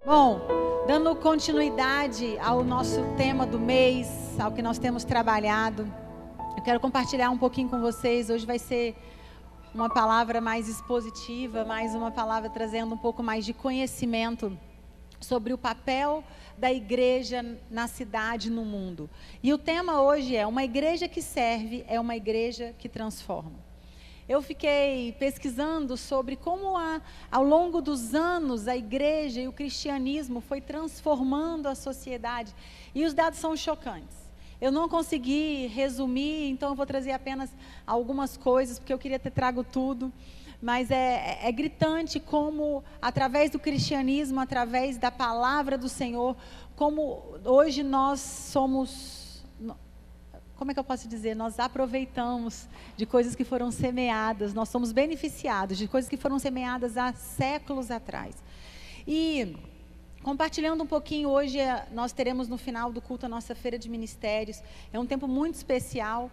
Bom, dando continuidade ao nosso tema do mês, ao que nós temos trabalhado, eu quero compartilhar um pouquinho com vocês. Hoje vai ser uma palavra mais expositiva, mais uma palavra trazendo um pouco mais de conhecimento sobre o papel da igreja na cidade, no mundo. E o tema hoje é: uma igreja que serve é uma igreja que transforma. Eu fiquei pesquisando sobre como ao longo dos anos a igreja e o cristianismo foi transformando a sociedade. E os dados são chocantes. Eu não consegui resumir, então eu vou trazer apenas algumas coisas, porque eu queria ter trago tudo. Mas é gritante como, através do cristianismo, através da palavra do Senhor, como hoje nós somos... Como é que eu posso dizer? Nós aproveitamos de coisas que foram semeadas, nós somos beneficiados de coisas que foram semeadas há séculos atrás. E compartilhando um pouquinho, hoje nós teremos no final do culto a nossa feira de ministérios. É um tempo muito especial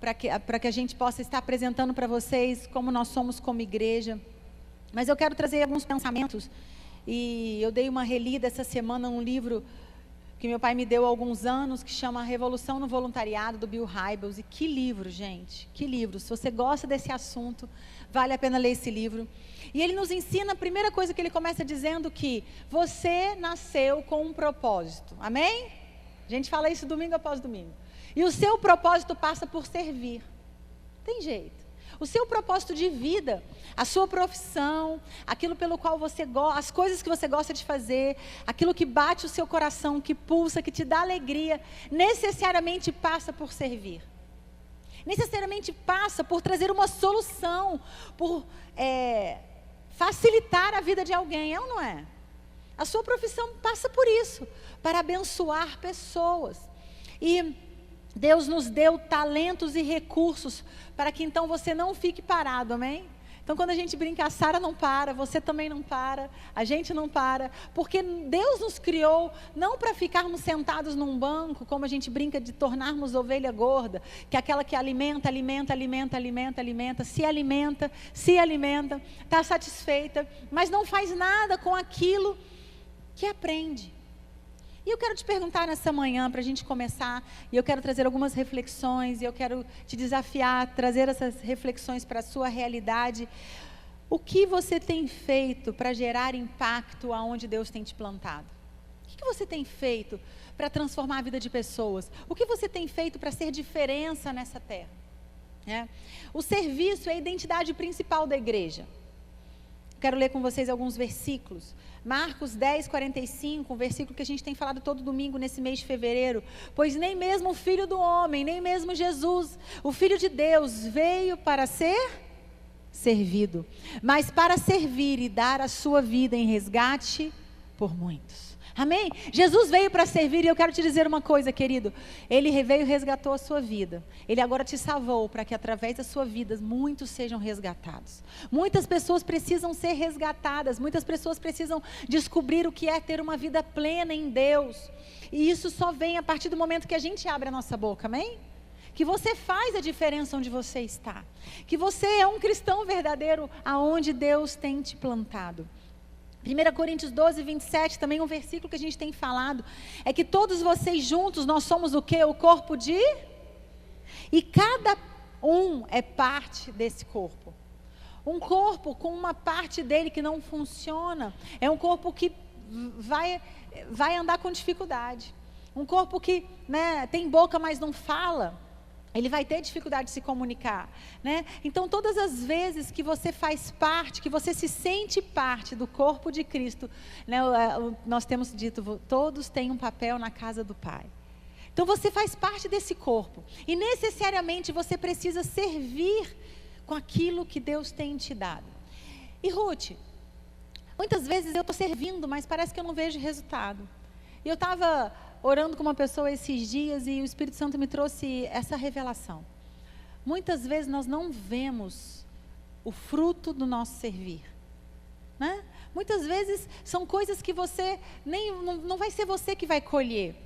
para que a gente possa estar apresentando para vocês como nós somos como igreja. Mas eu quero trazer alguns pensamentos, e eu dei uma relida essa semana num livro que meu pai me deu há alguns anos, que chama Revolução no Voluntariado, do Bill Hybels. E que livro, gente, que livro. Se você gosta desse assunto, vale a pena ler esse livro. E ele nos ensina, a primeira coisa que ele começa dizendo, que você nasceu com um propósito. Amém? A gente fala isso domingo após domingo. E o seu propósito passa por servir. Tem jeito. O seu propósito de vida, a sua profissão, aquilo pelo qual você gosta, as coisas que você gosta de fazer, aquilo que bate o seu coração, que pulsa, que te dá alegria, necessariamente passa por servir. Necessariamente passa por trazer uma solução, por facilitar a vida de alguém, é ou não é? A sua profissão passa por isso, para abençoar pessoas. E Deus nos deu talentos e recursos para que então você não fique parado, amém? Então quando a gente brinca, a Sara não para, você também não para, a gente não para, porque Deus nos criou não para ficarmos sentados num banco, como a gente brinca de tornarmos ovelha gorda, que é aquela que alimenta, se alimenta, está satisfeita, mas não faz nada com aquilo que aprende. E eu quero te perguntar nessa manhã, para a gente começar, e eu quero trazer algumas reflexões, e eu quero te desafiar a trazer essas reflexões para a sua realidade. O que você tem feito para gerar impacto aonde Deus tem te plantado? O que você tem feito para transformar a vida de pessoas? O que você tem feito para ser diferença nessa terra? O serviço é a identidade principal da igreja. Quero ler com vocês alguns versículos. Marcos 10, 45, um versículo que a gente tem falado todo domingo nesse mês de fevereiro. Pois nem mesmo o Filho do Homem, nem mesmo Jesus, o Filho de Deus, veio para ser servido, mas para servir e dar a sua vida em resgate por muitos. Amém? Jesus veio para servir, e eu quero te dizer uma coisa, querido. Ele veio e resgatou a sua vida. Ele agora te salvou para que através da sua vida muitos sejam resgatados. Muitas pessoas precisam ser resgatadas. Muitas pessoas precisam descobrir o que é ter uma vida plena em Deus. E isso só vem a partir do momento que a gente abre a nossa boca, amém? Que você faz a diferença onde você está. Que você é um cristão verdadeiro aonde Deus tem te plantado. 1 Coríntios 12, 27, também um versículo que a gente tem falado, é que todos vocês juntos, nós somos o quê? O corpo de... E cada um é parte desse corpo. Um corpo com uma parte dele que não funciona, é um corpo que vai andar com dificuldade. Um corpo que tem boca, mas não fala. Ele vai ter dificuldade de se comunicar, Então todas as vezes que você faz parte, que você se sente parte do corpo de Cristo, nós temos dito, todos têm um papel na casa do Pai. Então você faz parte desse corpo, e necessariamente você precisa servir com aquilo que Deus tem te dado. E Ruth, muitas vezes eu estou servindo, mas parece que eu não vejo resultado. E eu estava orando com uma pessoa esses dias, e o Espírito Santo me trouxe essa revelação. Muitas vezes nós não vemos o fruto do nosso servir, Muitas vezes são coisas que você não vai ser você que vai colher.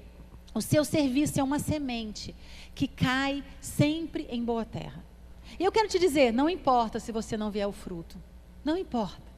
O seu serviço é uma semente que cai sempre em boa terra. E eu quero te dizer, não importa se você não vier o fruto, não importa,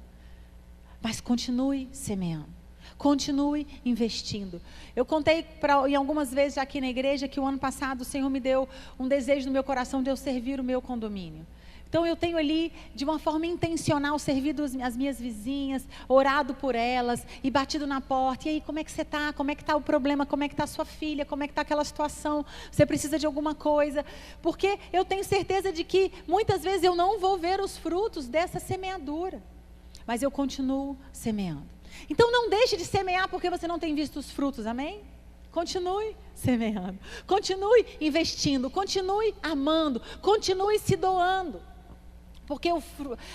mas continue semeando. Continue investindo. Eu contei em algumas vezes já aqui na igreja que o ano passado o Senhor me deu um desejo no meu coração de eu servir o meu condomínio. Então eu tenho ali, de uma forma intencional, servido as minhas vizinhas, orado por elas e batido na porta. E aí, como é que você está? Como é que está o problema? Como é que está a sua filha? Como é que está aquela situação? Você precisa de alguma coisa? Porque eu tenho certeza de que muitas vezes eu não vou ver os frutos dessa semeadura. Mas eu continuo semeando. Então não deixe de semear porque você não tem visto os frutos, amém? Continue semeando, continue investindo, continue amando, continue se doando. Porque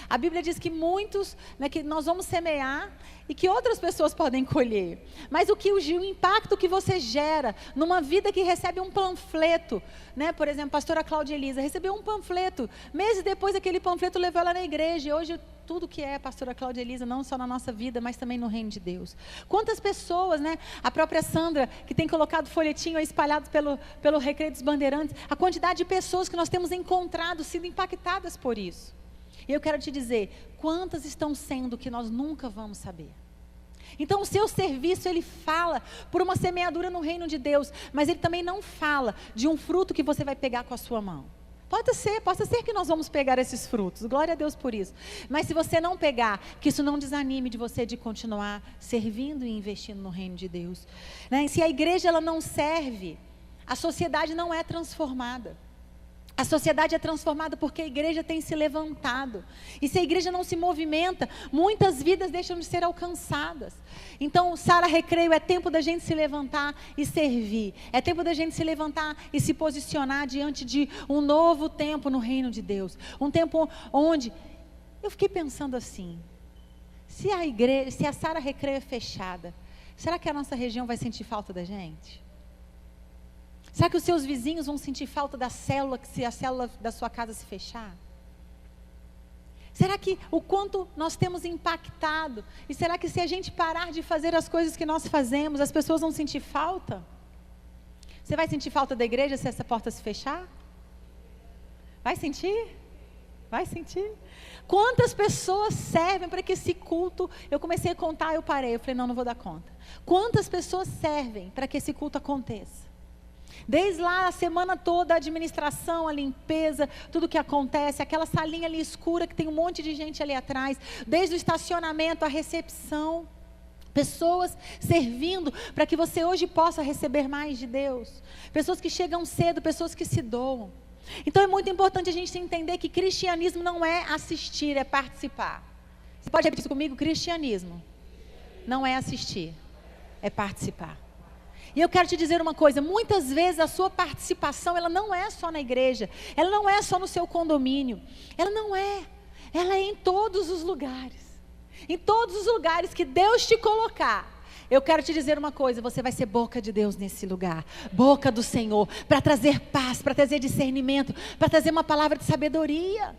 a Bíblia diz que muitos, né, que nós vamos semear e que outras pessoas podem colher. Mas o impacto que você gera numa vida que recebe um panfleto, né? Por exemplo, a pastora Cláudia Elisa recebeu um panfleto. Meses depois aquele panfleto levou ela na igreja. E hoje tudo que é a pastora Cláudia Elisa, não só na nossa vida, mas também no reino de Deus. Quantas pessoas, né? A própria Sandra, que tem colocado folhetinho espalhados pelo Recreio dos Bandeirantes. A quantidade de pessoas que nós temos encontrado, sido impactadas por isso. E eu quero te dizer, quantas estão sendo que nós nunca vamos saber. Então o seu serviço, ele fala por uma semeadura no reino de Deus, mas ele também não fala de um fruto que você vai pegar com a sua mão. Possa ser que nós vamos pegar esses frutos, glória a Deus por isso. Mas se você não pegar, que isso não desanime de você de continuar servindo e investindo no reino de Deus. Né? Se a igreja ela não serve, a sociedade não é transformada. A sociedade é transformada porque a igreja tem se levantado. E se a igreja não se movimenta, muitas vidas deixam de ser alcançadas. Então, Sara Recreio, é tempo da gente se levantar e servir. É tempo da gente se levantar e se posicionar diante de um novo tempo no reino de Deus. Um tempo onde, eu fiquei pensando assim, se a Sara Recreio é fechada, será que a nossa região vai sentir falta da gente? Será que os seus vizinhos vão sentir falta da célula, se a célula da sua casa se fechar? Será que o quanto nós temos impactado? E será que se a gente parar de fazer as coisas que nós fazemos, as pessoas vão sentir falta? Você vai sentir falta da igreja se essa porta se fechar? Vai sentir? Vai sentir? Quantas pessoas servem para que esse culto... Eu comecei a contar, eu parei, eu falei, não vou dar conta. Quantas pessoas servem para que esse culto aconteça? Desde lá a semana toda, a administração, a limpeza, tudo que acontece, aquela salinha ali escura que tem um monte de gente ali atrás, desde o estacionamento, a recepção, pessoas servindo para que você hoje possa receber mais de Deus, pessoas que chegam cedo, pessoas que se doam. Então é muito importante a gente entender que cristianismo não é assistir, é participar. Você pode repetir isso comigo? Cristianismo não é assistir, é participar. E eu quero te dizer uma coisa, muitas vezes a sua participação, ela não é só na igreja, ela não é só no seu condomínio, ela é em todos os lugares. Em todos os lugares que Deus te colocar, eu quero te dizer uma coisa, você vai ser boca de Deus nesse lugar, boca do Senhor, para trazer paz, para trazer discernimento, para trazer uma palavra de sabedoria.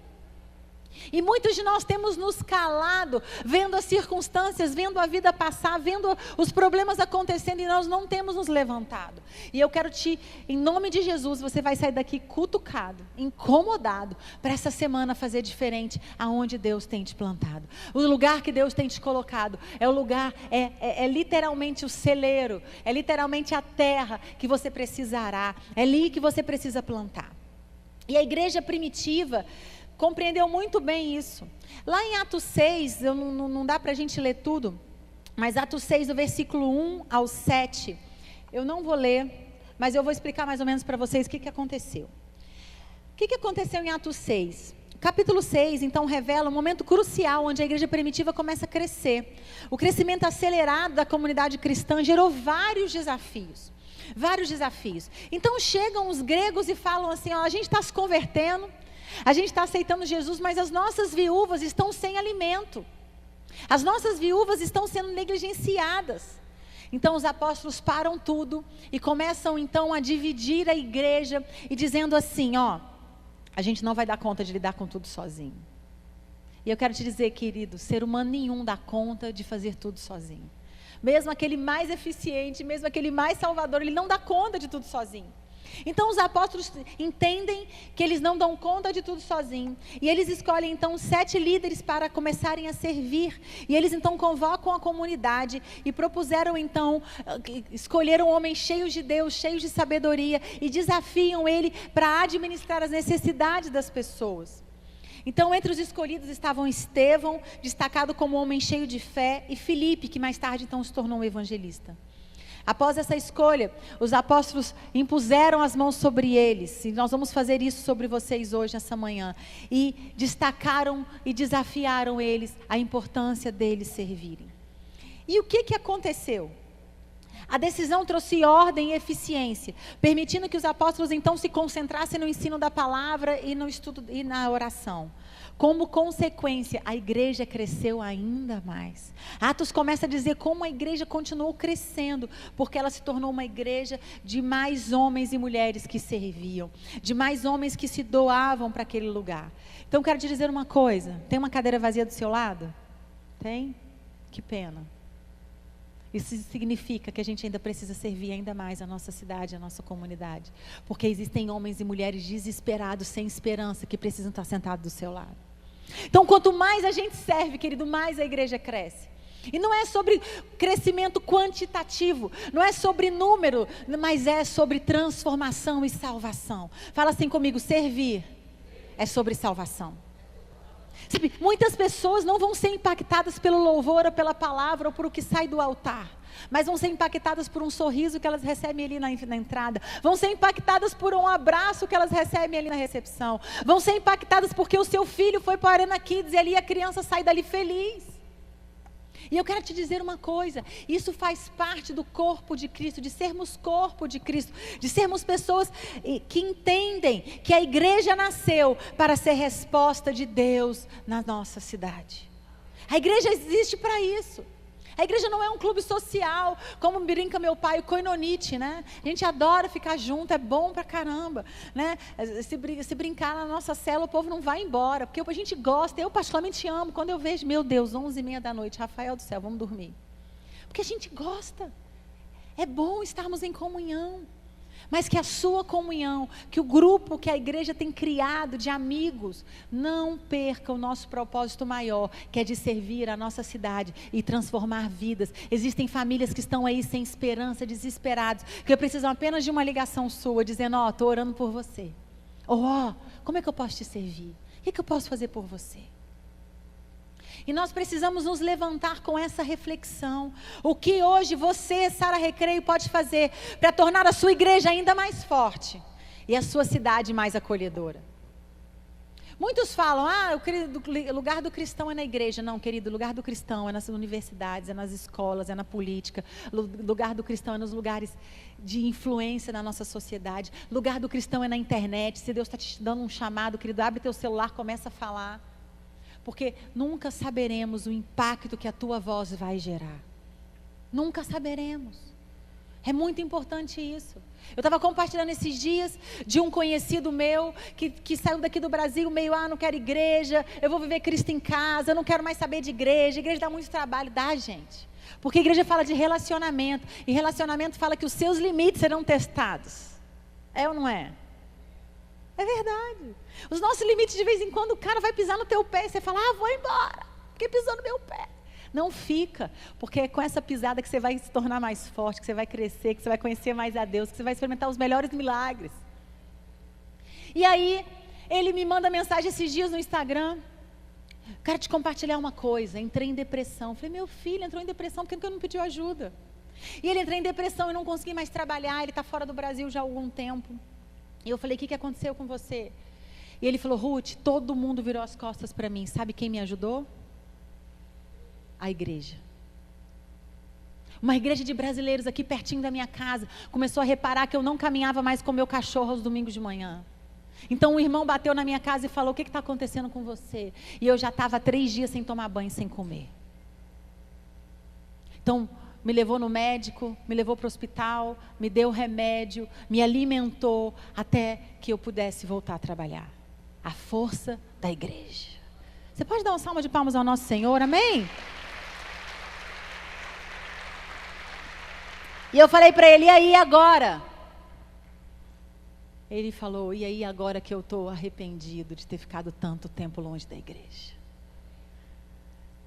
E muitos de nós temos nos calado, vendo as circunstâncias, vendo a vida passar, vendo os problemas acontecendo e nós não temos nos levantado. E eu quero em nome de Jesus, você vai sair daqui cutucado, incomodado, para essa semana fazer diferente aonde Deus tem te plantado. O lugar que Deus tem te colocado, é o lugar, é literalmente o celeiro, é literalmente a terra que você precisa arar, é ali que você precisa plantar. E a igreja primitiva compreendeu muito bem isso. Lá em Atos 6, não dá para a gente ler tudo, mas Atos 6, do versículo 1 ao 7, eu não vou ler, mas eu vou explicar mais ou menos para vocês o que aconteceu. O que aconteceu em Atos 6? Capítulo 6, então, revela um momento crucial, onde a igreja primitiva começa a crescer. O crescimento acelerado da comunidade cristã gerou vários desafios. Então chegam os gregos e falam assim, ó, a gente está se convertendo, a gente está aceitando Jesus, mas as nossas viúvas estão sem alimento. As nossas viúvas estão sendo negligenciadas. Então os apóstolos param tudo e começam então a dividir a igreja e dizendo assim, ó, a gente não vai dar conta de lidar com tudo sozinho. E eu quero te dizer, querido, ser humano nenhum dá conta de fazer tudo sozinho. Mesmo aquele mais eficiente, mesmo aquele mais salvador, ele não dá conta de tudo sozinho. Então os apóstolos entendem que eles não dão conta de tudo sozinhos. E eles escolhem então 7 líderes para começarem a servir. E eles então convocam a comunidade e propuseram então, escolheram homens cheios de Deus, cheios de sabedoria, e desafiam ele para administrar as necessidades das pessoas. Então entre os escolhidos estavam Estevão, destacado como homem cheio de fé, e Filipe, que mais tarde então se tornou um evangelista. Após essa escolha, os apóstolos impuseram as mãos sobre eles, e nós vamos fazer isso sobre vocês hoje, essa manhã, e destacaram e desafiaram eles a importância deles servirem. E o que aconteceu? A decisão trouxe ordem e eficiência, permitindo que os apóstolos então se concentrassem no ensino da palavra e no estudo e na oração. Como consequência, a igreja cresceu ainda mais. Atos começa a dizer como a igreja continuou crescendo, porque ela se tornou uma igreja de mais homens e mulheres que serviam, de mais homens que se doavam para aquele lugar. Então quero te dizer uma coisa, tem uma cadeira vazia do seu lado? Tem? Que pena. Isso significa que a gente ainda precisa servir ainda mais a nossa cidade, a nossa comunidade. Porque existem homens e mulheres desesperados, sem esperança, que precisam estar sentados do seu lado. Então, quanto mais a gente serve, querido, mais a igreja cresce. E não é sobre crescimento quantitativo, não é sobre número, mas é sobre transformação e salvação. Fala assim comigo, servir é sobre salvação. Muitas pessoas não vão ser impactadas pelo louvor, ou pela palavra, ou por o que sai do altar, mas vão ser impactadas por um sorriso que elas recebem ali na entrada, vão ser impactadas por um abraço que elas recebem ali na recepção, vão ser impactadas porque o seu filho foi para a Arena Kids e ali a criança sai dali feliz. E eu quero te dizer uma coisa, isso faz parte do corpo de Cristo, de sermos corpo de Cristo, de sermos pessoas que entendem que a igreja nasceu para ser resposta de Deus na nossa cidade. A igreja existe para isso. A igreja não é um clube social, como brinca meu pai, o Koinonite, né? A gente adora ficar junto, é bom pra caramba, né? Se brincar na nossa célula, o povo não vai embora, porque a gente gosta, eu particularmente amo, quando eu vejo, meu Deus, 11h30 da noite, Rafael do céu, vamos dormir. Porque a gente gosta, é bom estarmos em comunhão. Mas que a sua comunhão, que o grupo que a igreja tem criado de amigos, não perca o nosso propósito maior, que é de servir a nossa cidade e transformar vidas. Existem famílias que estão aí sem esperança, desesperados, que precisam apenas de uma ligação sua, dizendo, estou orando por você. Como é que eu posso te servir? O que eu posso fazer por você? E nós precisamos nos levantar com essa reflexão. O que hoje você, Sara Recreio, pode fazer para tornar a sua igreja ainda mais forte e a sua cidade mais acolhedora? Muitos falam, o lugar do cristão é na igreja. Não, querido, o lugar do cristão é nas universidades, é nas escolas, é na política. O lugar do cristão é nos lugares de influência na nossa sociedade. O lugar do cristão é na internet. Se Deus está te dando um chamado, querido, abre teu celular, começa a falar. Porque nunca saberemos o impacto que a tua voz vai gerar. Nunca saberemos. É muito importante isso. Eu estava compartilhando esses dias de um conhecido meu que saiu daqui do Brasil meio, não quero igreja, eu vou viver Cristo em casa, eu não quero mais saber de igreja. A igreja dá muito trabalho, dá, gente. Porque a igreja fala de relacionamento, e relacionamento fala que os seus limites serão testados. É ou não é? É verdade. Os nossos limites, de vez em quando, o cara vai pisar no teu pé e você fala, vou embora, porque pisou no meu pé. Não fica, porque é com essa pisada que você vai se tornar mais forte, que você vai crescer, que você vai conhecer mais a Deus, que você vai experimentar os melhores milagres. E aí, ele me manda mensagem esses dias no Instagram, quero te compartilhar uma coisa, entrei em depressão. Falei, meu filho entrou em depressão porque não pediu ajuda. E ele entrou em depressão e não consegui mais trabalhar, ele está fora do Brasil já há algum tempo. E eu falei, o que aconteceu com você? E ele falou, Ruth, todo mundo virou as costas para mim. Sabe quem me ajudou? A igreja. Uma igreja de brasileiros aqui pertinho da minha casa começou a reparar que eu não caminhava mais com meu cachorro aos domingos de manhã. Então um irmão bateu na minha casa e falou, o que está acontecendo com você? E eu já estava 3 dias sem tomar banho, sem comer. Então me levou no médico, me levou para o hospital, me deu remédio, me alimentou, até que eu pudesse voltar a trabalhar. A força da igreja. Você pode dar uma salva de palmas ao nosso Senhor, amém? E eu falei para ele, e aí agora? Ele falou: e aí agora que eu estou arrependido de ter ficado tanto tempo longe da igreja?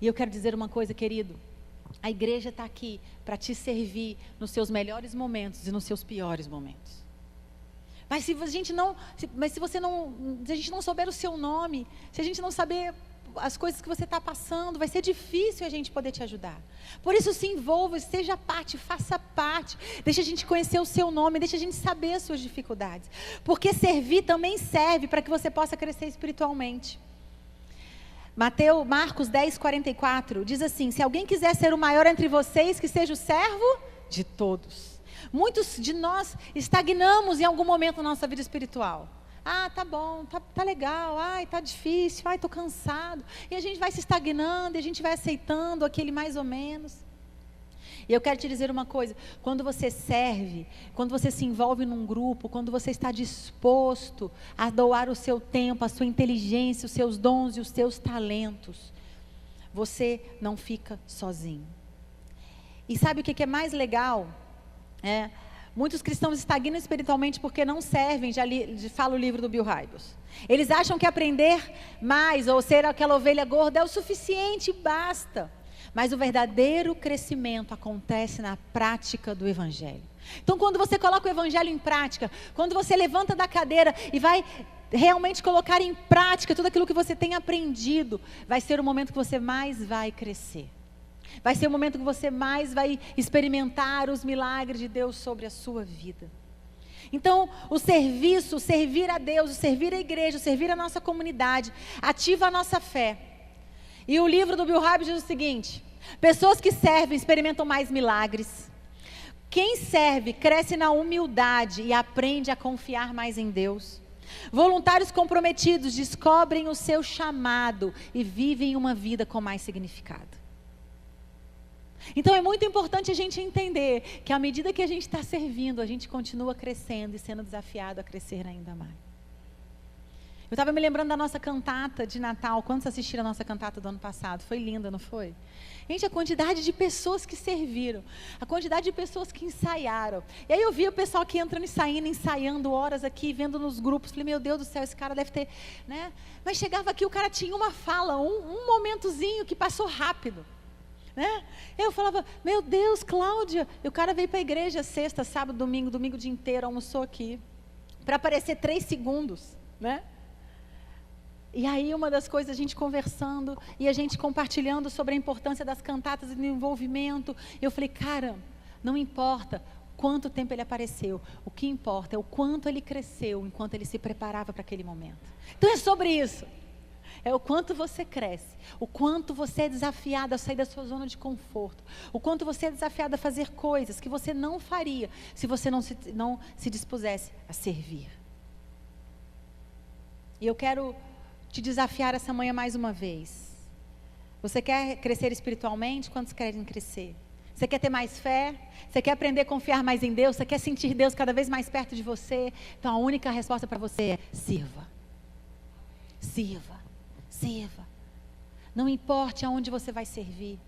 E eu quero dizer uma coisa, querido. A igreja está aqui para te servir nos seus melhores momentos e nos seus piores momentos. Mas se a gente não souber o seu nome, se a gente não saber as coisas que você está passando, vai ser difícil a gente poder te ajudar. Por isso se envolva, seja parte, faça parte. Deixa a gente conhecer o seu nome, deixa a gente saber as suas dificuldades. Porque servir também serve para que você possa crescer espiritualmente. Marcos 10, 44 diz assim: se alguém quiser ser o maior entre vocês, que seja o servo de todos. Muitos de nós estagnamos em algum momento na nossa vida espiritual. Ah, tá bom, tá legal, ai, tá difícil, ai, tô cansado. E a gente vai se estagnando, e a gente vai aceitando aquele mais ou menos. E eu quero te dizer uma coisa: quando você serve, quando você se envolve num grupo, quando você está disposto a doar o seu tempo, a sua inteligência, os seus dons e os seus talentos, você não fica sozinho. E sabe o que é mais legal? Muitos cristãos estagnam espiritualmente porque não servem, fala o livro do Bill Hybels. Eles acham que aprender mais ou ser aquela ovelha gorda é o suficiente e basta. Mas o verdadeiro crescimento acontece na prática do Evangelho. Então, quando você coloca o Evangelho em prática, quando você levanta da cadeira e vai realmente colocar em prática tudo aquilo que você tem aprendido, vai ser o momento que você mais vai crescer. Vai ser o momento que você mais vai experimentar os milagres de Deus sobre a sua vida. Então, o serviço, o servir a Deus, o servir a igreja, o servir a nossa comunidade, ativa a nossa fé. E o livro do Bill Hybels diz o seguinte: pessoas que servem experimentam mais milagres. Quem serve cresce na humildade e aprende a confiar mais em Deus. Voluntários comprometidos descobrem o seu chamado e vivem uma vida com mais significado. Então é muito importante a gente entender que à medida que a gente está servindo, a gente continua crescendo e sendo desafiado a crescer ainda mais. Eu estava me lembrando da nossa cantata de Natal. Quantos assistiram a nossa cantata do ano passado? Foi linda, não foi? Gente, a quantidade de pessoas que serviram, a quantidade de pessoas que ensaiaram. E aí eu vi o pessoal aqui entrando e saindo, ensaiando horas aqui, vendo nos grupos. Falei, meu Deus do céu, esse cara deve ter, né? Mas chegava aqui, o cara tinha uma fala, um momentozinho que passou rápido. Né? Eu falava, meu Deus, Cláudia, e o cara veio para a igreja sexta, sábado, domingo o dia inteiro, almoçou aqui, para aparecer 3 segundos, né? E aí uma das coisas, a gente conversando, e a gente compartilhando sobre a importância das cantatas e do envolvimento, eu falei, cara, não importa quanto tempo ele apareceu, o que importa é o quanto ele cresceu, enquanto ele se preparava para aquele momento. Então é sobre isso. É o quanto você cresce, o quanto você é desafiado a sair da sua zona de conforto, o quanto você é desafiado a fazer coisas que você não faria se você não se dispusesse a servir. E eu quero te desafiar essa manhã mais uma vez. Você quer crescer espiritualmente? Quantos querem crescer? Você quer ter mais fé? Você quer aprender a confiar mais em Deus? Você quer sentir Deus cada vez mais perto de você? Então a única resposta para você é: sirva. Sirva. Sirva. Não importe aonde você vai servir,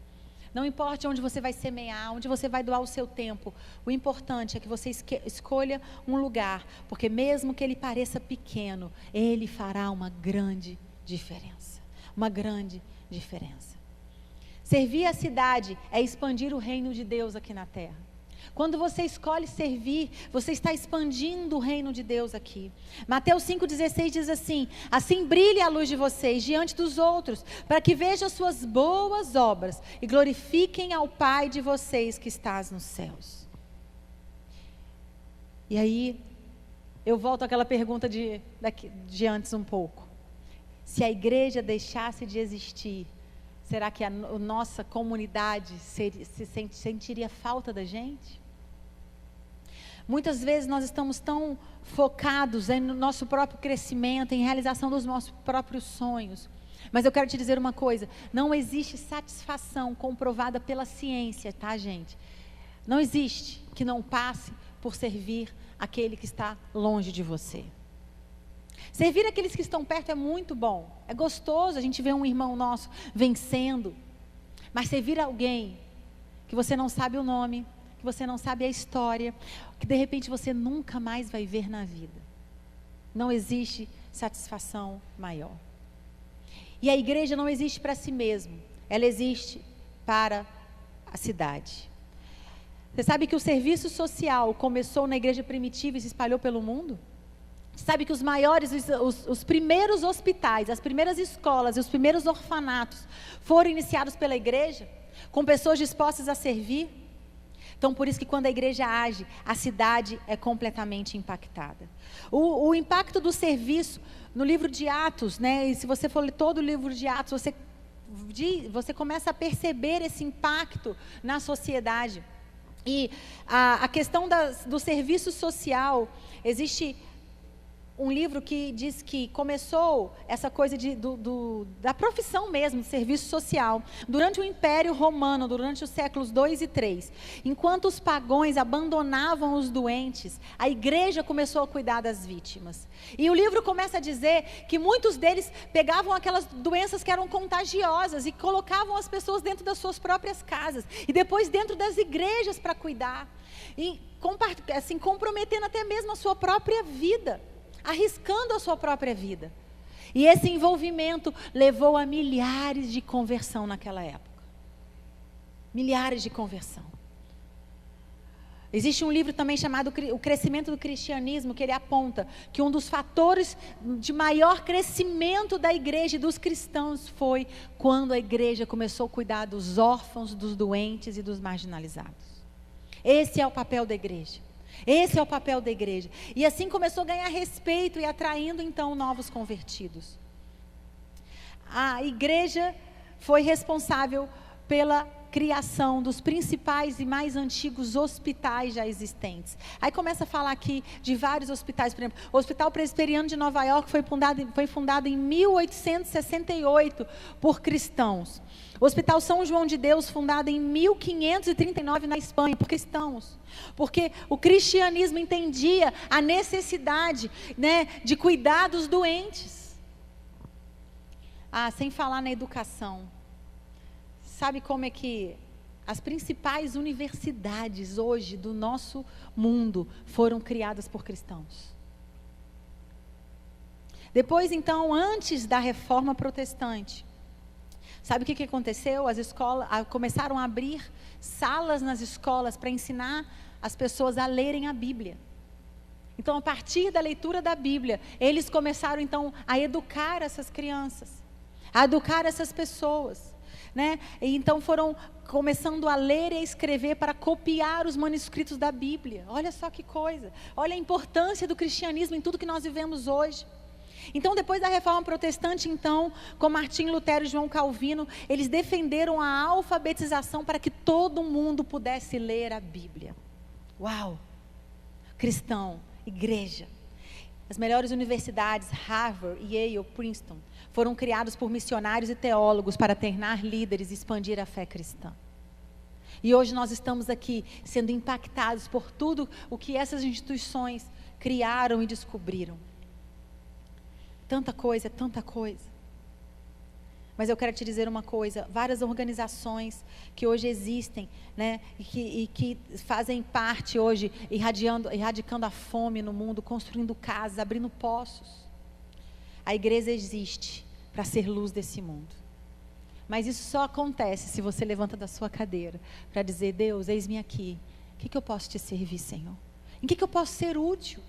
não importe onde você vai semear, onde você vai doar o seu tempo, o importante é que você escolha um lugar, porque mesmo que ele pareça pequeno, ele fará uma grande diferença, uma grande diferença. Servir a cidade é expandir o reino de Deus aqui na terra. Quando você escolhe servir, você está expandindo o reino de Deus aqui. Mateus 5,16 diz assim: assim brilhe a luz de vocês diante dos outros, para que vejam as suas boas obras e glorifiquem ao Pai de vocês que estás nos céus. E aí, eu volto àquela pergunta de antes um pouco. Se a igreja deixasse de existir, será que a nossa comunidade sentiria falta da gente? Muitas vezes nós estamos tão focados no nosso próprio crescimento, em realização dos nossos próprios sonhos. Mas eu quero te dizer uma coisa: não existe satisfação comprovada pela ciência, tá, gente? Não existe que não passe por servir aquele que está longe de você. Servir aqueles que estão perto é muito bom, é gostoso a gente ver um irmão nosso vencendo, mas servir alguém que você não sabe o nome, que você não sabe a história, que de repente você nunca mais vai ver na vida, não existe satisfação maior. E a igreja não existe para si mesma, ela existe para a cidade. Você sabe que o serviço social começou na igreja primitiva e se espalhou pelo mundo? Você sabe que os primeiros hospitais, as primeiras escolas e os primeiros orfanatos foram iniciados pela igreja, com pessoas dispostas a servir? Então, por isso que quando a igreja age, a cidade é completamente impactada. O impacto do serviço, no livro de Atos, né? E se você for ler todo o livro de Atos, você começa a perceber esse impacto na sociedade. E a questão do serviço social, existe um livro que diz que começou essa coisa da profissão mesmo, de serviço social, durante o Império Romano, durante os séculos 2 e 3. Enquanto os pagãos abandonavam os doentes, a igreja começou a cuidar das vítimas. E o livro começa a dizer que muitos deles pegavam aquelas doenças que eram contagiosas e colocavam as pessoas dentro das suas próprias casas, e depois dentro das igrejas para cuidar, e assim, comprometendo até mesmo a sua própria vida, arriscando a sua própria vida. E esse envolvimento levou a milhares de conversão naquela época. Milhares de conversão. Existe um livro também chamado O Crescimento do Cristianismo, que ele aponta que um dos fatores de maior crescimento da igreja e dos cristãos foi quando a igreja começou a cuidar dos órfãos, dos doentes e dos marginalizados. Esse é o papel da igreja. Esse é o papel da igreja. E assim começou a ganhar respeito e atraindo então novos convertidos. A igreja foi responsável pela criação dos principais e mais antigos hospitais já existentes. Aí começa a falar aqui de vários hospitais. Por exemplo, o Hospital Presbiteriano de Nova York foi fundado em 1868 por cristãos. O Hospital São João de Deus, fundado em 1539 na Espanha, por cristãos. Porque o cristianismo entendia a necessidade, né, de cuidar dos doentes. Sem falar na educação. Sabe como é que as principais universidades hoje do nosso mundo foram criadas por cristãos? Depois, então, antes da Reforma Protestante, sabe o que aconteceu? As escolas começaram a abrir salas nas escolas para ensinar as pessoas a lerem a Bíblia. Então, a partir da leitura da Bíblia, eles começaram então a educar essas crianças, a educar essas pessoas, né? E então foram começando a ler e a escrever para copiar os manuscritos da Bíblia. Olha só que coisa, olha a importância do cristianismo em tudo que nós vivemos hoje. Então, depois da Reforma Protestante, então, com Martinho Lutero e João Calvino, eles defenderam a alfabetização para que todo mundo pudesse ler a Bíblia. Uau! Cristão, igreja. As melhores universidades, Harvard, Yale, Princeton, foram criados por missionários e teólogos para treinar líderes e expandir a fé cristã. E hoje nós estamos aqui sendo impactados por tudo o que essas instituições criaram e descobriram. Tanta coisa, tanta coisa. Mas eu quero te dizer uma coisa, várias organizações que hoje existem, né, e que fazem parte hoje, erradicando a fome no mundo, construindo casas, abrindo poços. A igreja existe para ser luz desse mundo. Mas isso só acontece se você levanta da sua cadeira para dizer: Deus, eis-me aqui. O que eu posso te servir, Senhor? Em que eu posso ser útil?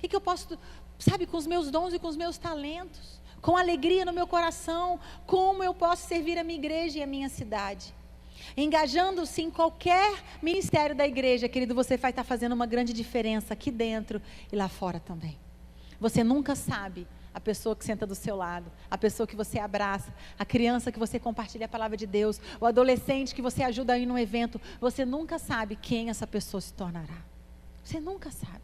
O que eu posso, sabe, com os meus dons e com os meus talentos, com alegria no meu coração, como eu posso servir a minha igreja e a minha cidade? Engajando-se em qualquer ministério da igreja, querido, você vai estar fazendo uma grande diferença aqui dentro e lá fora também. Você nunca sabe a pessoa que senta do seu lado, a pessoa que você abraça, a criança que você compartilha a palavra de Deus, o adolescente que você ajuda a ir num evento, você nunca sabe quem essa pessoa se tornará. Você nunca sabe.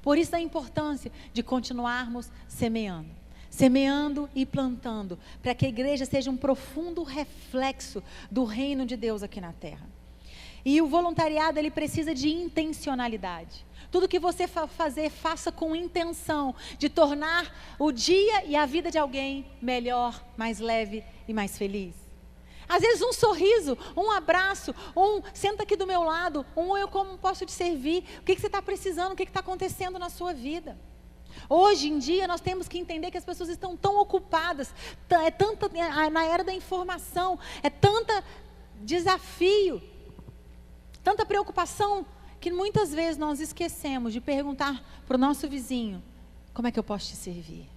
Por isso a importância de continuarmos semeando e plantando, para que a igreja seja um profundo reflexo do reino de Deus aqui na terra. E o voluntariado, ele precisa de intencionalidade. Tudo que você fazer, faça com intenção de tornar o dia e a vida de alguém melhor, mais leve e mais feliz. Às vezes um sorriso, um abraço, senta aqui do meu lado, eu como posso te servir, o que você está precisando, o que está acontecendo na sua vida. Hoje em dia nós temos que entender que as pessoas estão tão ocupadas, na era da informação, é tanto desafio, tanta preocupação, que muitas vezes nós esquecemos de perguntar para o nosso vizinho: como é que eu posso te servir?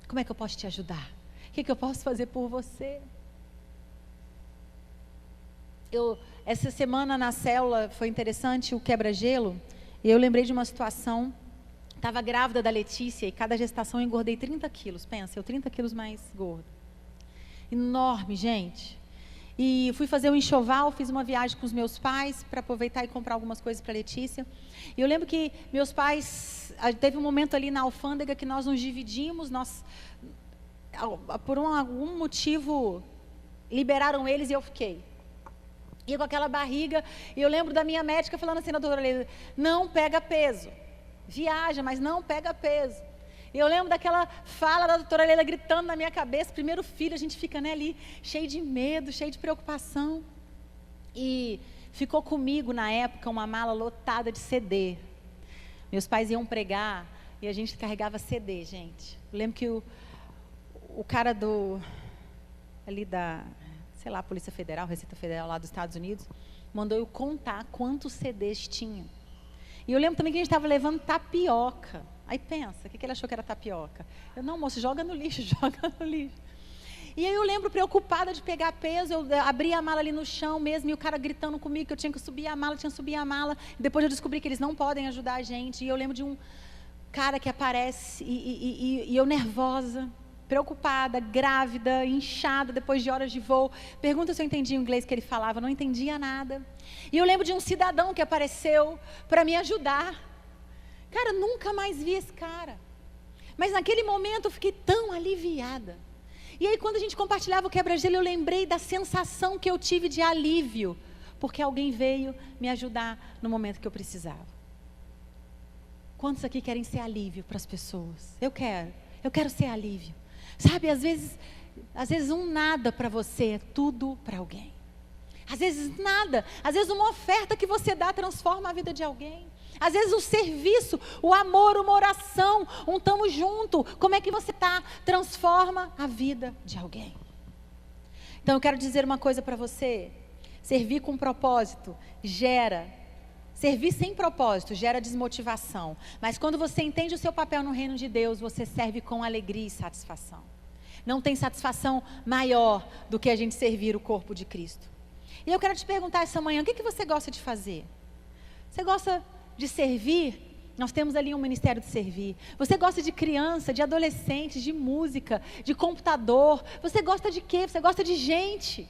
Como é que eu posso te ajudar? O que eu posso fazer por você? Essa semana na célula foi interessante o quebra-gelo, e eu lembrei de uma situação. Estava grávida da Letícia e cada gestação eu engordei 30 quilos, pensa, eu 30 quilos mais gorda. Enorme, gente. E fui fazer um enxoval, fiz uma viagem com os meus pais para aproveitar e comprar algumas coisas para a Letícia. E eu lembro que meus pais, teve um momento ali na alfândega que nós nos dividimos, por algum motivo, liberaram eles e eu fiquei. E com aquela barriga, e eu lembro da minha médica falando assim, doutora Leila, não pega peso. Viaja, mas não pega peso. E eu lembro daquela fala da doutora Leila gritando na minha cabeça, primeiro filho, a gente fica ali, cheio de medo, cheio de preocupação. E ficou comigo na época uma mala lotada de CD. Meus pais iam pregar e a gente carregava CD, gente. Eu lembro que o cara ali da, sei lá, Polícia Federal, Receita Federal lá dos Estados Unidos, mandou eu contar quantos CDs tinha. E eu lembro também que a gente estava levando tapioca. Aí pensa, o que ele achou que era tapioca? Eu, não, moço, joga no lixo, joga no lixo. E aí eu lembro preocupada de pegar peso, eu abri a mala ali no chão mesmo, e o cara gritando comigo que eu tinha que subir a mala, Depois eu descobri que eles não podem ajudar a gente. E eu lembro de um cara que aparece, e eu nervosa, preocupada, grávida, inchada, depois de horas de voo. Pergunta se eu entendi o inglês que ele falava, eu não entendia nada. E eu lembro de um cidadão que apareceu para me ajudar. Cara, eu nunca mais vi esse cara. Mas naquele momento eu fiquei tão aliviada. E aí quando a gente compartilhava o quebra-gelo, eu lembrei da sensação que eu tive de alívio, porque alguém veio me ajudar no momento que eu precisava. Quantos aqui querem ser alívio para as pessoas? Eu quero ser alívio. Sabe, às vezes um nada para você é tudo para alguém. Às vezes nada, às vezes uma oferta que você dá transforma a vida de alguém. Às vezes o serviço, o amor, uma oração, um tamo junto, como é que você está, transforma a vida de alguém. Então eu quero dizer uma coisa para você: servir com propósito servir sem propósito gera desmotivação, mas quando você entende o seu papel no reino de Deus, você serve com alegria e satisfação. Não tem satisfação maior do que a gente servir o corpo de Cristo. E eu quero te perguntar essa manhã, o que você gosta de fazer? Você gosta de servir? Nós temos ali um ministério de servir. Você gosta de criança, de adolescente, de música, de computador? Você gosta de quê? Você gosta de gente?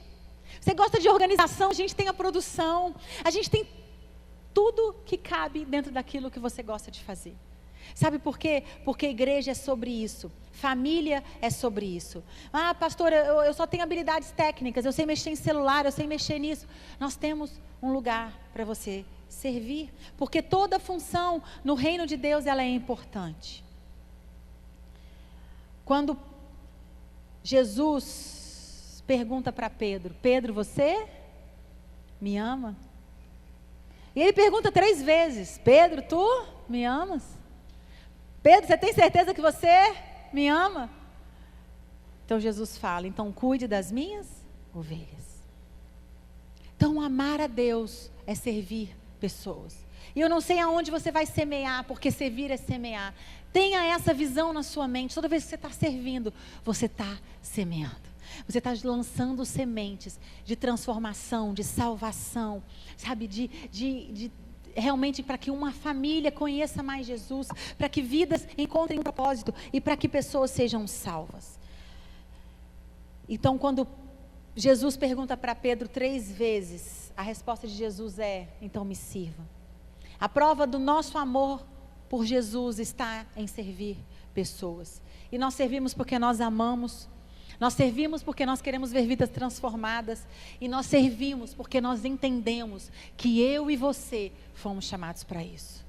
Você gosta de organização? A gente tem a produção, a gente tem tudo que cabe dentro daquilo que você gosta de fazer. Sabe por quê? Porque a igreja é sobre isso. Família é sobre isso. Ah, pastora, eu só tenho habilidades técnicas, eu sei mexer em celular, eu sei mexer nisso. Nós temos um lugar para você servir, porque toda função no reino de Deus, ela é importante. Quando Jesus pergunta para Pedro: Pedro, você me ama? E ele pergunta 3 vezes: Pedro, tu me amas? Pedro, você tem certeza que você me ama? Então Jesus fala: então cuide das minhas ovelhas. Então amar a Deus é servir pessoas. E eu não sei aonde você vai semear, porque servir é semear. Tenha essa visão na sua mente. Toda vez que você está servindo, você está semeando. Você está lançando sementes de transformação, de salvação, sabe, de realmente para que uma família conheça mais Jesus, para que vidas encontrem um propósito e para que pessoas sejam salvas. Então, quando Jesus pergunta para Pedro 3 vezes, a resposta de Jesus é: então me sirva. A prova do nosso amor por Jesus está em servir pessoas. E nós servimos porque nós amamos. Nós servimos porque nós queremos ver vidas transformadas. E nós servimos porque nós entendemos que eu e você fomos chamados para isso.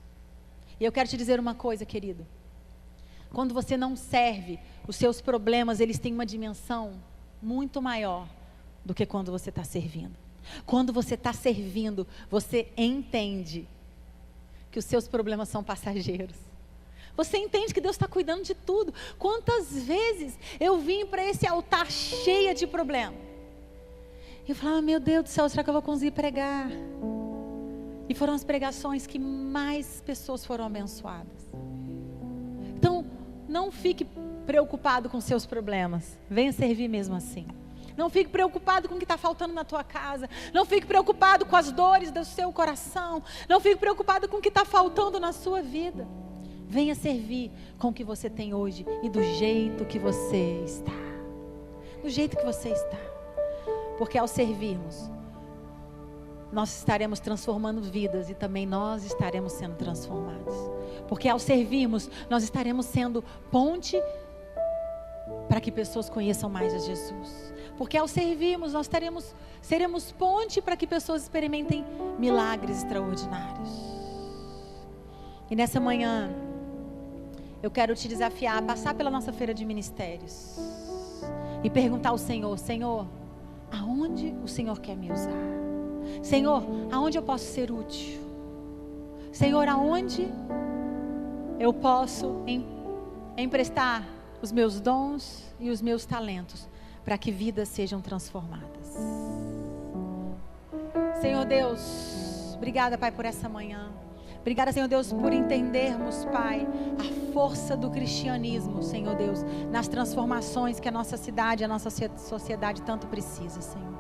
E eu quero te dizer uma coisa, querido. Quando você não serve, os seus problemas, eles têm uma dimensão muito maior do que quando você está servindo. Quando você está servindo, você entende que os seus problemas são passageiros. Você entende que Deus está cuidando de tudo. Quantas vezes eu vim para esse altar cheia de problema? E eu falava, meu Deus do céu, será que eu vou conseguir pregar? E foram as pregações que mais pessoas foram abençoadas. Então, não fique preocupado com seus problemas. Venha servir mesmo assim. Não fique preocupado com o que está faltando na tua casa. Não fique preocupado com as dores do seu coração. Não fique preocupado com o que está faltando na sua vida. Venha servir com o que você tem hoje e do jeito que você está. Do jeito que você está. Porque ao servirmos, nós estaremos transformando vidas e também nós estaremos sendo transformados. Porque ao servirmos, nós estaremos sendo ponte para que pessoas conheçam mais a Jesus. Porque ao servirmos, nós seremos ponte para que pessoas experimentem milagres extraordinários. E nessa manhã, eu quero te desafiar a passar pela nossa feira de ministérios e perguntar ao Senhor, Senhor, aonde o Senhor quer me usar? Senhor, aonde eu posso ser útil? Senhor, aonde eu posso emprestar os meus dons e os meus talentos para que vidas sejam transformadas? Senhor Deus, obrigada, Pai, por essa manhã. Obrigada, Senhor Deus, por entendermos, Pai, a força do cristianismo, Senhor Deus, nas transformações que a nossa cidade, a nossa sociedade tanto precisa, Senhor.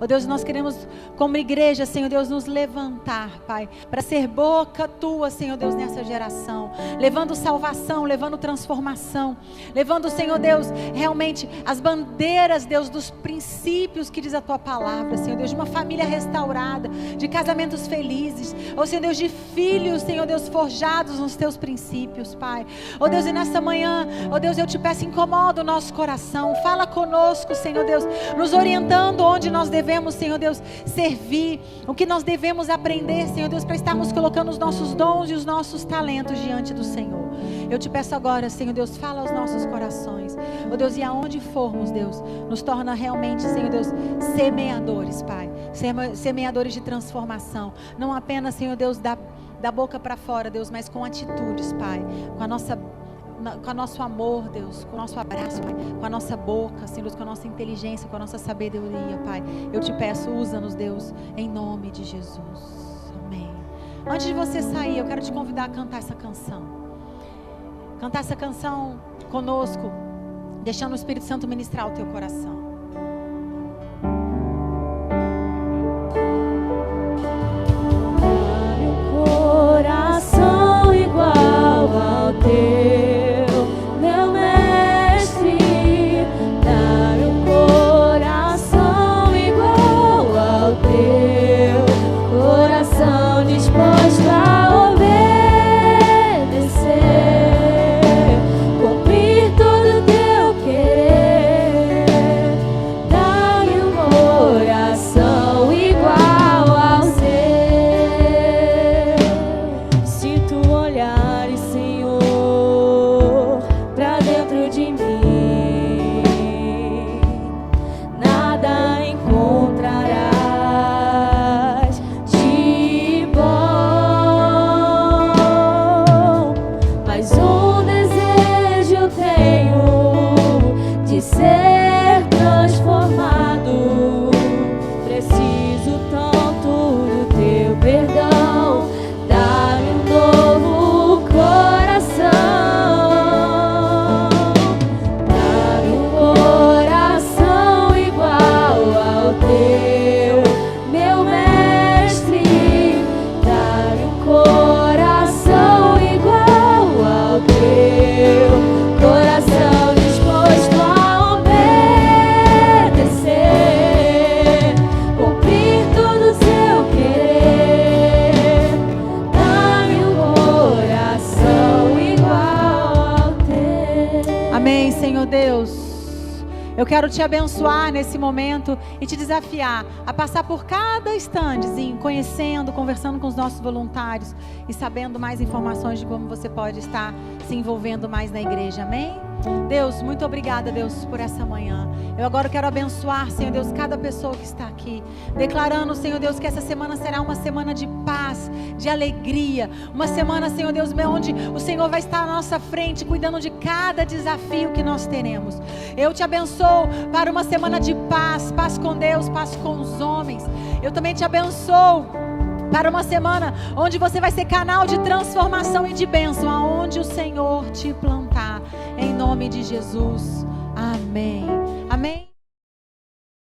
Oh Deus, nós queremos, como igreja, Senhor Deus, nos levantar, Pai, para ser boca Tua, Senhor Deus, nessa geração, levando salvação, levando transformação, levando, Senhor Deus, realmente as bandeiras, Deus, dos princípios que diz a Tua palavra, Senhor Deus, de uma família restaurada, de casamentos felizes, oh Senhor Deus, de filhos, Senhor Deus, forjados nos Teus princípios, Pai. Oh Deus, e nessa manhã, oh Deus, eu te peço, incomoda o nosso coração, fala conosco, Senhor Deus, nos orientando onde nós devemos, Senhor Deus, servir, o que nós devemos aprender, Senhor Deus, para estarmos colocando os nossos dons e os nossos talentos diante do Senhor. Eu te peço agora, Senhor Deus, fala aos nossos corações, oh Deus, e aonde formos, Deus, nos torna realmente, Senhor Deus, semeadores, Pai, semeadores de transformação, não apenas, Senhor Deus, da boca para fora, Deus, mas com atitudes, Pai, com o nosso amor, Deus, com o nosso abraço, Pai, com a nossa boca, Senhor Deus, com a nossa inteligência, com a nossa sabedoria, Pai. Eu te peço, usa-nos, Deus, em nome de Jesus. Amém. Antes de você sair, eu quero te convidar a cantar essa canção. Cantar essa canção conosco, deixando o Espírito Santo ministrar o teu coração. Meu coração igual ao teu. Eu quero te abençoar nesse momento e te desafiar a passar por cada standzinho, conhecendo, conversando com os nossos voluntários e sabendo mais informações de como você pode estar se envolvendo mais na igreja, amém? Deus, muito obrigada, Deus, por essa manhã. Eu agora quero abençoar, Senhor Deus, cada pessoa que está aqui, declarando, Senhor Deus, que essa semana será uma semana de paz, de alegria, uma semana, Senhor Deus, onde o Senhor vai estar à nossa frente, cuidando de cada desafio que nós teremos. Eu te abençoo para uma semana de paz, paz com Deus, paz com os homens. Eu também te abençoo para uma semana onde você vai ser canal de transformação e de bênção, aonde o Senhor te plantar, em nome de Jesus.